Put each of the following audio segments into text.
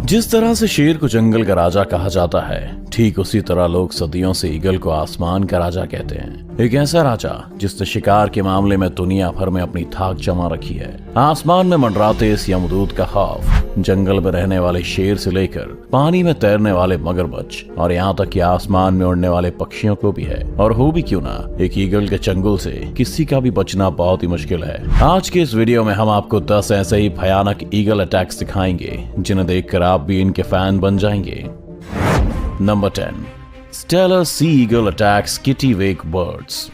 जिस तरह से शेर को जंगल का राजा कहा जाता है, ठीक उसी तरह लोग सदियों से ईगल को आसमान का राजा कहते हैं। एक ऐसा राजा जिसने शिकार के मामले में दुनिया भर में अपनी थाक जमा रखी है। आसमान में मंडराते इस यमदूत का खौफ जंगल में रहने वाले शेर से लेकर पानी में तैरने वाले मगरमच्छ और यहाँ तक कि आसमान में उड़ने वाले पक्षियों को भी है। और हो भी क्यों ना, एक ईगल के चंगुल से किसी का भी बचना बहुत ही मुश्किल है। आज के इस वीडियो में हम आपको 10 ऐसे ही भयानक ईगल अटैक्स दिखाएंगे जिन्हें देखकर आप भी इनके फैन बन जाएंगे। Number 10, Steller sea eagle attacks kittiwake birds.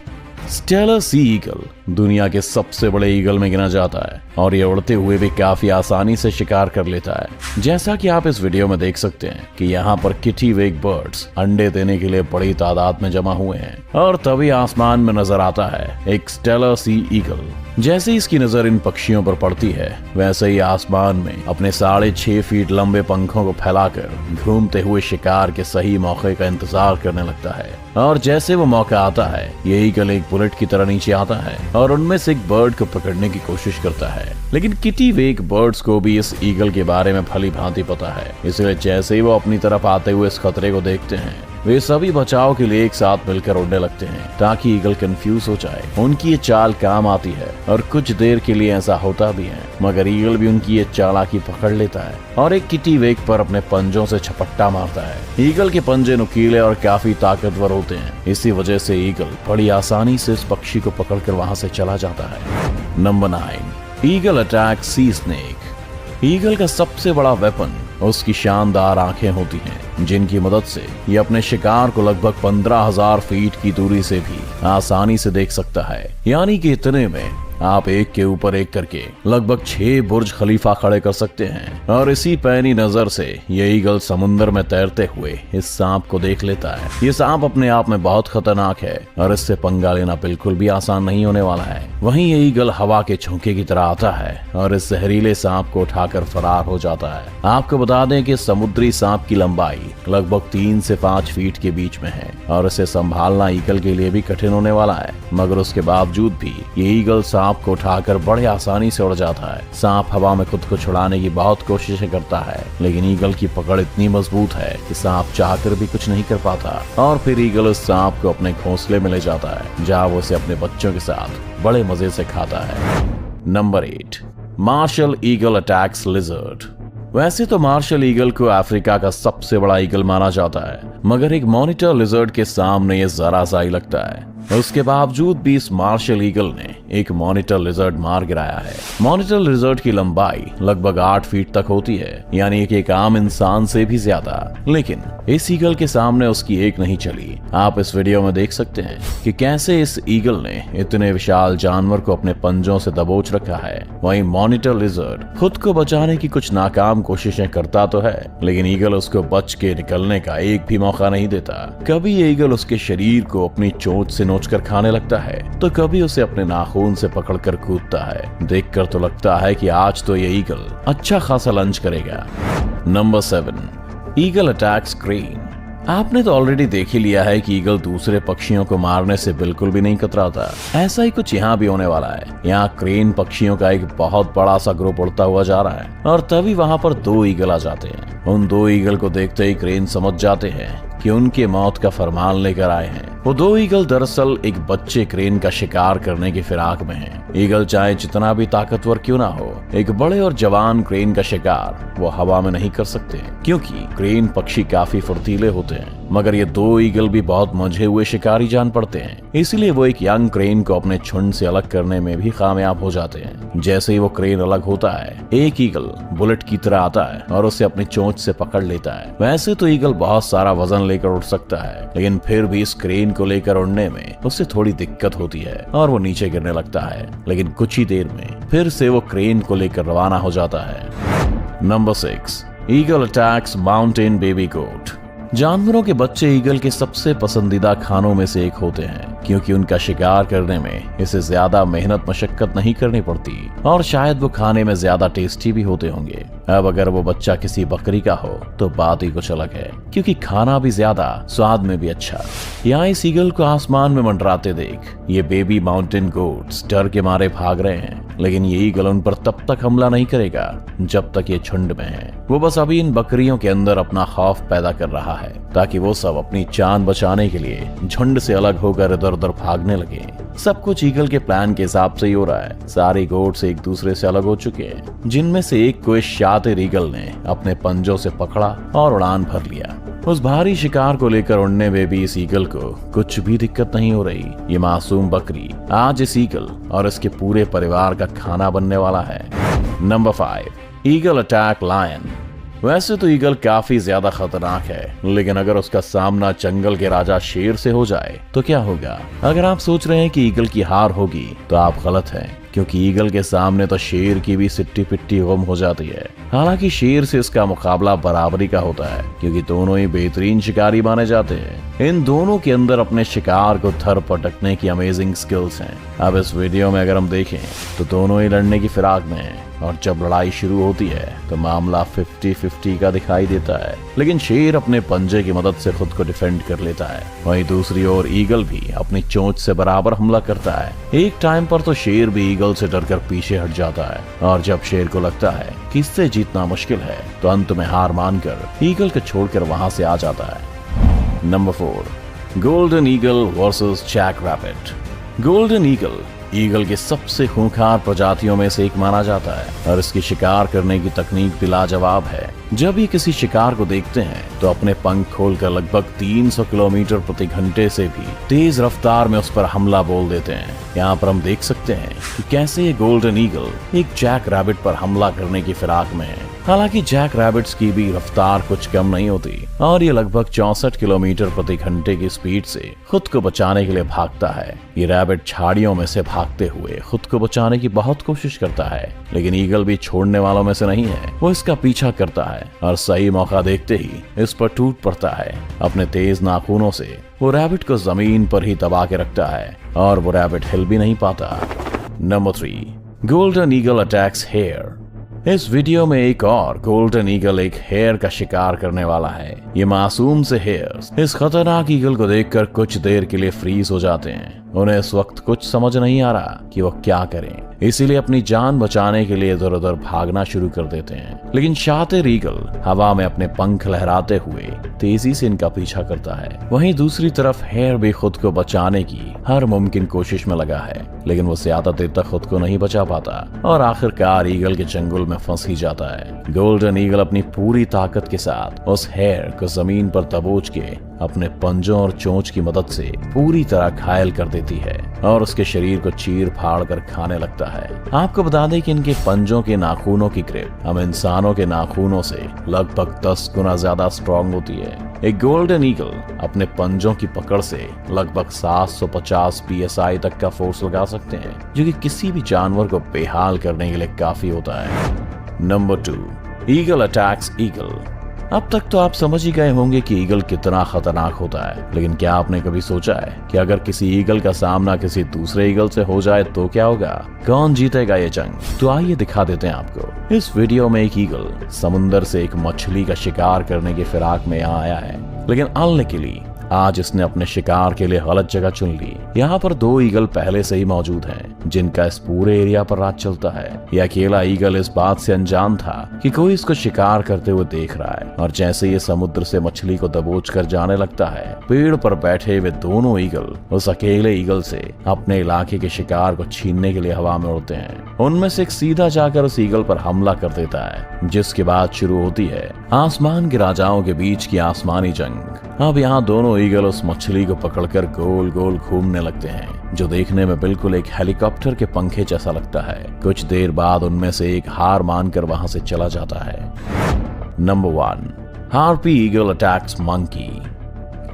Steller sea eagle दुनिया के सबसे बड़े ईगल में गिना जाता है और ये उड़ते हुए भी काफी आसानी से शिकार कर लेता है। जैसा कि आप इस वीडियो में देख सकते हैं कि यहाँ पर किटिवेक बर्ड्स अंडे देने के लिए बड़ी तादाद में जमा हुए हैं और तभी आसमान में नजर आता है एक स्टेलर सी ईगल। जैसे ही इसकी नजर इन पक्षियों पर पड़ती है, वैसे ही आसमान में अपने 6.5 फीट लंबे पंखों को फैलाकर घूमते हुए शिकार के सही मौके का इंतजार करने लगता है। और जैसे वो मौका आता है, ये ईगल एक बुलेट की तरह नीचे आता है और उनमें से एक बर्ड को पकड़ने की कोशिश करता है। लेकिन किटिवेक बर्ड्स को भी इस ईगल के बारे में भली भांति पता है, इसलिए जैसे ही वो अपनी तरफ आते हुए इस खतरे को देखते हैं, वे सभी बचाव के लिए एक साथ मिलकर उड़ने लगते हैं ताकि ईगल कंफ्यूज हो जाए। उनकी ये चाल काम आती है और कुछ देर के लिए ऐसा होता भी है, मगर ईगल भी उनकी ये चालाकी पकड़ लेता है और एक किटिवेक पर अपने पंजों से झपट्टा मारता है। ईगल के पंजे नुकीले और काफी ताकतवर होते हैं, इसी वजह से ईगल बड़ी आसानी से इस पक्षी को पकड़कर वहां से चला जाता है। नंबर 9, ईगल अटैक सी स्नेक। ईगल का सबसे बड़ा वेपन उसकी शानदार आंखें होती हैं, जिनकी मदद से ये अपने शिकार को लगभग 15,000 फीट की दूरी से भी आसानी से देख सकता है। यानी कि इतने में आप एक के ऊपर एक करके लगभग 6 बुर्ज खलीफा खड़े कर सकते हैं। और इसी पैनी नजर से ये ईगल समुद्र में तैरते हुए इस सांप को देख लेता है। ये सांप अपने आप में बहुत खतरनाक है और इससे पंगा लेना बिल्कुल भी आसान नहीं होने वाला है। वहीं ये ईगल हवा के झोंके की तरह आता है और इस जहरीले सांप को उठाकर फरार हो जाता है। आपको बता दें कि समुद्री सांप की लंबाई लगभग 3 से 5 फीट के बीच में है और इसे संभालना ईगल के लिए भी कठिन होने वाला है। मगर उसके बावजूद भी ये ईगल सांप को उठाकर बड़े आसानी से उड़ जाता है। सांप हवा में खुद को छुड़ाने की बहुत कोशिशें करता है, लेकिन ईगल की पकड़ इतनी मजबूत है कि सांप चाहकर भी कुछ नहीं कर पाता। और फिर ईगल उस सांप को अपने घोंसले में ले जाता है, जहां वो उसे अपने बच्चों के साथ बड़े मजे से खाता है। Number 8, martial eagle attacks lizard. वैसे तो मार्शल ईगल को अफ्रीका का सबसे बड़ा ईगल माना जाता है, मगर एक मॉनिटर लिजर्ड के सामने ये जरा सा ही लगता है। उसके बावजूद भी इस मार्शल ईगल ने एक मॉनिटर लिजर्ड मार गिराया है। मॉनिटर लिजर्ड की लंबाई लगभग 8 फीट तक होती है, यानी कि एक आम इंसान से भी ज्यादा। लेकिन इस ईगल के सामने उसकी एक नहीं चली। आप इस वीडियो में देख सकते हैं कि कैसे इस ईगल ने इतने विशाल जानवर को अपने पंजों से दबोच रखा है। वहीं मॉनिटर लिजर्ड खुद को बचाने की कुछ नाकाम कोशिशें करता तो है, लेकिन ईगल उसको बच के निकलने का एक भी मौका नहीं देता। कभी ये ईगल उसके शरीर को अपनी चोंच से नोचकर खाने लगता है, तो कभी उसे अपने नाखून से पकड़कर कूदता है। देखकर तो लगता है कि आज तो ये ईगल अच्छा खासा लंच करेगा। Number 7, eagle attacks crane. आपने तो ऑलरेडी देख ही लिया है कि ईगल दूसरे पक्षियों को मारने से बिल्कुल भी नहीं कतराता। ऐसा ही कुछ यहाँ भी होने वाला है। यहाँ क्रेन पक्षियों का एक बहुत बड़ा सा ग्रुप उड़ता हुआ जा रहा है और तभी वहाँ पर 2 ईगल आ जाते हैं। उन 2 ईगल को देखते ही क्रेन समझ जाते हैं कि उनके मौत का फरमान लेकर आए हैं। वो 2 ईगल दरअसल एक बच्चे क्रेन का शिकार करने की फिराक में हैं। ईगल चाहे जितना भी ताकतवर क्यों ना हो, एक बड़े और जवान क्रेन का शिकार वो हवा में नहीं कर सकते, क्योंकि क्रेन पक्षी काफी फुर्तीले होते हैं। मगर ये 2 ईगल भी बहुत मंझे हुए शिकारी जान पड़ते हैं, इसलिए वो एक यंग क्रेन को अपने झुंड से अलग करने में भी कामयाब हो जाते हैं। जैसे ही वो क्रेन अलग होता है, एक ईगल बुलेट की तरह आता है और उसे अपनी चोंच से पकड़ लेता है। वैसे तो ईगल बहुत सारा वजन लेकर उड़ सकता है, लेकिन फिर भी इस क्रेन को लेकर उड़ने में उससे थोड़ी दिक्कत होती है और वो नीचे गिरने लगता है। लेकिन कुछ ही देर में फिर से वो क्रेन को लेकर रवाना हो जाता है। Number 6, eagle attacks mountain baby goat. जानवरों के बच्चे ईगल के सबसे पसंदीदा खानों में से एक होते हैं। क्योंकि उनका शिकार करने में इसे ज्यादा मेहनत मशक्कत नहीं करनी पड़ती और शायद वो खाने में ज्यादा टेस्टी भी होते होंगे। अब अगर वो बच्चा किसी बकरी का हो तो बात ही कुछ अलग है, क्योंकि खाना भी ज्यादा, स्वाद में भी अच्छा। यहाँ इस ईगल को आसमान में मंडराते देख ये बेबी माउंटेन गोट्स डर के मारे भाग रहे हैं, लेकिन ये ईगल उन पर तब तक हमला नहीं करेगा जब तक ये झुंड में है। वो बस अभी इन बकरियों के अंदर अपना खौफ पैदा कर रहा है ताकि वो सब अपनी जान बचाने के लिए झुंड से अलग होकर इधर उधर भागने लगे। सब कुछ ईगल के प्लान के हिसाब से ही हो रहा है। सारे गोट्स एक दूसरे से अलग हो चुके हैं, जिनमें से एक को इस शातिर ईगल ने अपने पंजों से पकड़ा और उड़ान भर लिया। उस भारी शिकार को लेकर उड़ने में भी इस ईगल को कुछ भी दिक्कत नहीं हो रही। ये मासूम बकरी आज इस ईगल और इसके पूरे परिवार का खाना बनने वाला है। Number 5, eagle attack lion. वैसे तो ईगल काफी ज्यादा खतरनाक है, लेकिन अगर उसका सामना जंगल के राजा शेर से हो जाए तो क्या होगा? अगर आप सोच रहे हैं कि ईगल की हार होगी तो आप गलत हैं, क्योंकि ईगल के सामने तो शेर की भी सिट्टी पिट्टी गुम हो जाती है। हालांकि शेर से इसका मुकाबला बराबरी का होता है, क्योंकि दोनों ही बेहतरीन शिकारी माने जाते हैं। इन दोनों के अंदर अपने शिकार को थर पटकने की अमेजिंग स्किल्स हैं। अब इस वीडियो में अगर हम देखें तो दोनों ही लड़ने की फिराक में हैं, और जब लड़ाई शुरू होती है तो मामला 50-50 का दिखाई देता है, लेकिन शेर अपने पंजे की मदद से खुद को डिफेंड कर लेता है। वहीं दूसरी ओर ईगल भी अपनी चोंच से बराबर हमला करता है। एक टाइम पर तो शेर भी ईगल से डरकर पीछे हट जाता है, और जब शेर को लगता है कि इससे जीतना मुश्किल है तो अंत में हार मानकर ईगल को छोड़कर वहां से आ जाता है। Number 4, golden eagle versus jack rabbit. Golden eagle की सबसे खूंखार प्रजातियों में से एक माना जाता है, और इसकी शिकार करने की तकनीक भी लाजवाब है। जब ये किसी शिकार को देखते हैं तो अपने पंख खोलकर लगभग 300 किलोमीटर प्रति घंटे से भी तेज रफ्तार में उस पर हमला बोल देते हैं। यहाँ पर हम देख सकते हैं कि कैसे ये गोल्डन ईगल एक जैक रैबिट पर हमला करने की फिराक में है। हालांकि जैक रैबिट्स की भी रफ्तार कुछ कम नहीं होती, और ये लगभग 64 किलोमीटर प्रति घंटे की स्पीड से खुद को बचाने के लिए भागता है। ये रैबिट झाड़ियों में से भागते हुए खुद को बचाने की बहुत कोशिश करता है, लेकिन ईगल भी छोड़ने वालों में से नहीं है। वो इसका पीछा करता है और सही मौका देखते ही इस पर टूट पड़ता है। अपने तेज नाखूनों से वो रैबिट को जमीन पर ही दबा के रखता है, और वो रैबिट हिल भी नहीं पाता। Number 3, golden eagle attacks hare. इस वीडियो में एक और गोल्डन ईगल एक हेयर का शिकार करने वाला है। ये मासूम से हेयर्स इस खतरनाक ईगल को देखकर कुछ देर के लिए फ्रीज हो जाते हैं। उन्हें इस वक्त कुछ समझ नहीं आ रहा कि वो क्या करें, इसीलिए अपनी जान बचाने के लिए इधर उधर भागना शुरू कर देते हैं। लेकिन शातिर ईगल हवा में अपने पंख लहराते हुए तेजी से इनका पीछा करता है। वहीं दूसरी तरफ हेयर भी खुद को बचाने की हर मुमकिन कोशिश में लगा है, लेकिन वो ज्यादा देर तक खुद को नहीं बचा पाता और आखिरकार ईगल के चंगुल में फंस ही जाता है। गोल्डन ईगल अपनी पूरी ताकत के साथ उस हेयर को जमीन पर दबोच के अपने पंजों और चोंच की मदद से पूरी तरह घायल कर देती है और उसके शरीर को चीर फाड़ कर खाने लगता है। आपको बता दें कि इनके पंजों के नाखूनों की ग्रिप हम इंसानों के नाखूनों से लगभग 10 गुना ज्यादा स्ट्रॉन्ग होती है। एक गोल्डन ईगल अपने पंजों की पकड़ से लगभग 750 PSI तक का फोर्स लगा सकते हैं, जो कि किसी भी जानवर को बेहाल करने के लिए काफी होता है। Number 2, eagle attacks eagle. अब तक तो आप समझ ही गए होंगे कि ईगल कितना खतरनाक होता है, लेकिन क्या आपने कभी सोचा है कि अगर किसी ईगल का सामना किसी दूसरे ईगल से हो जाए तो क्या होगा? कौन जीतेगा ये जंग? तो आइए दिखा देते हैं आपको। इस वीडियो में एक ईगल समुंदर से एक मछली का शिकार करने की फिराक में यहाँ आया है, लेकिन अनलकीली आज इसने अपने शिकार के लिए गलत जगह चुन ली। यहाँ पर 2 ईगल पहले से ही मौजूद हैं, जिनका इस पूरे एरिया पर राज चलता है। यह अकेला ईगल इस बात से अनजान था कि कोई इसको शिकार करते हुए देख रहा है, और जैसे ये समुद्र से मछली को दबोच कर जाने लगता है, पेड़ पर बैठे हुए दोनों ईगल उस अकेले ईगल से अपने इलाके के शिकार को छीनने के लिए हवा में उड़ते हैं। उनमें से एक सीधा जाकर उस ईगल पर हमला कर देता है, जिसके बाद शुरू होती है आसमान के राजाओं के बीच की आसमानी जंग। अब यहाँ दोनों ईगल उस मछली को पकड़कर गोल गोल घूमने लगते हैं, जो देखने में बिल्कुल एक हेलीकॉप्टर के पंखे जैसा लगता है। कुछ देर बाद उनमें से एक हार मानकर वहां से चला जाता है। Number 1, harpy eagle attacks monkey.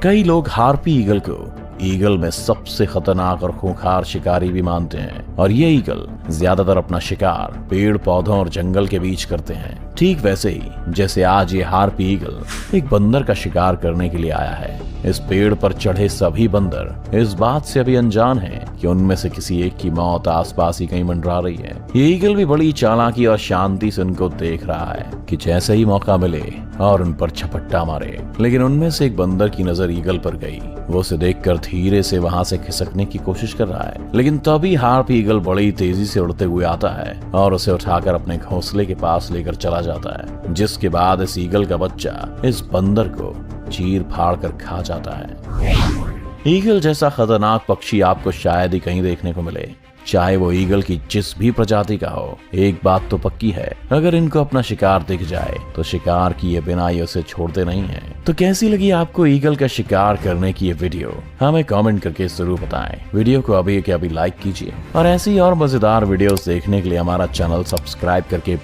कई लोग हार्पी ईगल को ईगल में सबसे खतरनाक और खूंखार शिकारी भी मानते हैं, और ये ईगल ज्यादातर अपना शिकार पेड़ पौधों और जंगल के बीच करते हैं। ठीक वैसे ही जैसे आज ये हार्पी ईगल एक बंदर का शिकार करने के लिए आया है। इस पेड़ पर चढ़े सभी बंदर इस बात से अभी अनजान हैं कि उनमें से किसी एक की मौत आसपास ही कहीं मंडरा रही है। ये ईगल भी बड़ी चालाकी और शांति से उनको देख रहा है कि जैसे ही मौका मिले और उन पर झपट्टा मारे। लेकिन उनमें से एक बंदर की नजर ईगल पर गई। वो उसे देखकर धीरे से वहां से खिसकने की कोशिश कर रहा है, लेकिन तभी हार्पी ईगल बड़ी तेजी से उड़ते हुए आता है और उसे उठाकर अपने घोंसले के पास लेकर चला जाता है, जिसके बाद इस ईगल का बच्चा इस बंदर को चीर फाड़ कर खा जाता है। ईगल जैसा खतरनाक पक्षी आपको शायद ही कहीं देखने को मिले, चाहे वो ईगल की जिस भी प्रजाति का हो। एक बात तो पक्की है, अगर इनको अपना शिकार दिख जाए तो शिकार किए बिना ये उसे छोड़ते नहीं है। तो कैसी लगी आपको ईगल का शिकार करने की ये वीडियो, हमें कमेंट करके जरूर बताएं। वीडियो को अभी के अभी लाइक कीजिए और ऐसी और मजेदार वीडियोस देखने के लिए हमारा चैनल सब्सक्राइब करके